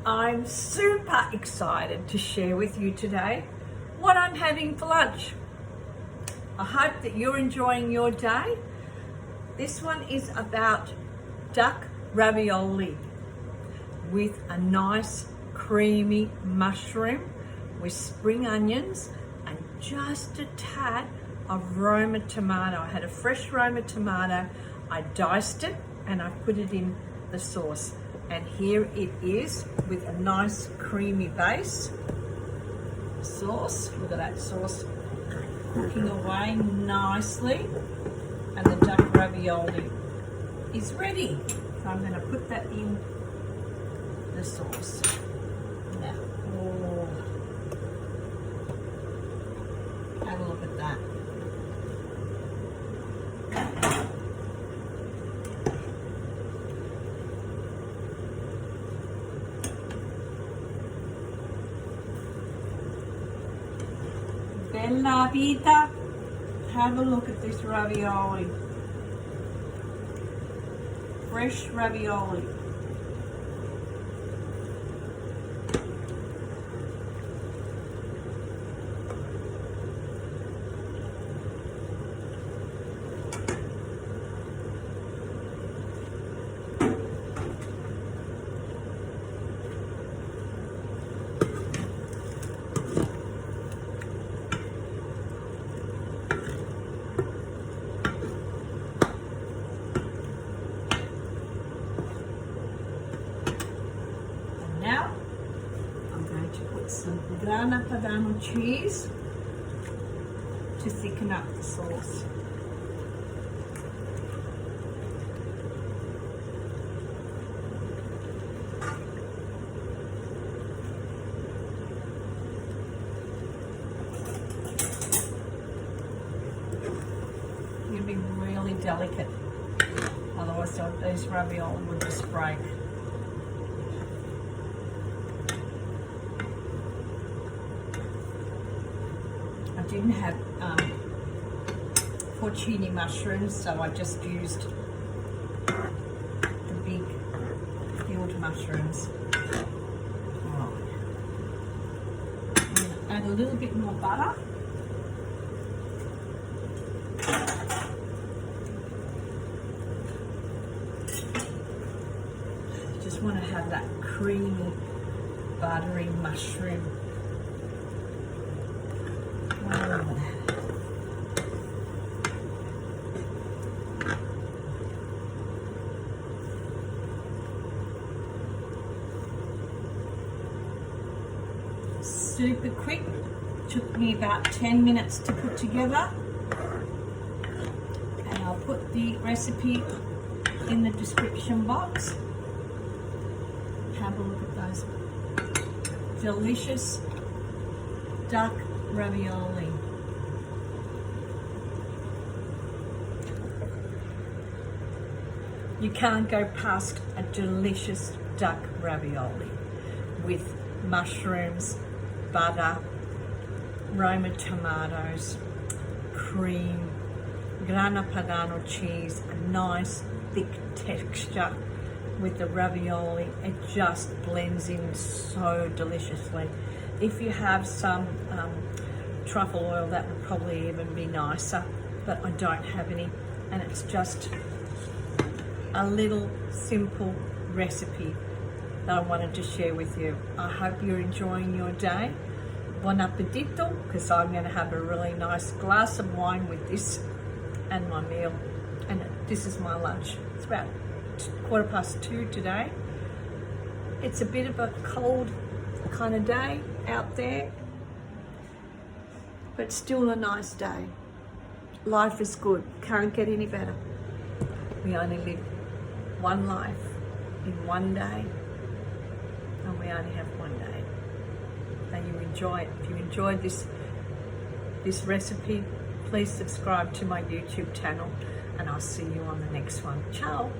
I'm super excited to share with you today what I'm having for lunch. I hope that you're enjoying your day. This one is about duck ravioli with a nice creamy mushroom with spring onions and just a tad of Roma tomato. I had a fresh Roma tomato, I diced it and I put it in the sauce. And here it is with a nice creamy base sauce. Look at that sauce cooking away nicely. And the duck ravioli is ready. So I'm going to put that in the sauce. Now, have a look at that. Bella vita. Have a look at this ravioli. Fresh ravioli. Now, I'm going to put some grana padano cheese to thicken up the sauce. You'll be really delicate, otherwise those ravioli will just break. I didn't have porcini mushrooms, so I just used the big field mushrooms. Right. I'm going to add a little bit more butter. Just want to have that creamy, buttery mushroom. Super quick, took me about 10 minutes to put together, and I'll put the recipe in the description box. Have a look at those delicious duck ravioli. You can't go past a delicious duck ravioli with mushrooms, butter, Roma tomatoes, cream, grana padano cheese, a nice thick texture with the ravioli. It just blends in so deliciously. If you have some truffle oil, that would probably even be nicer, but I don't have any, and it's just a little simple recipe that I wanted to share with you. I hope you're enjoying your day. Buon appetito, because I'm going to have a really nice glass of wine with this and my meal. And this is my lunch. It's about 2:15 today. It's a bit of a cold kind of day out there, but still a nice day. Life is good. Can't get any better. We only live one life in one day, and we only have one day. And you enjoy it. If you enjoyed this recipe, please subscribe to my YouTube channel, and I'll see you on the next one. Ciao.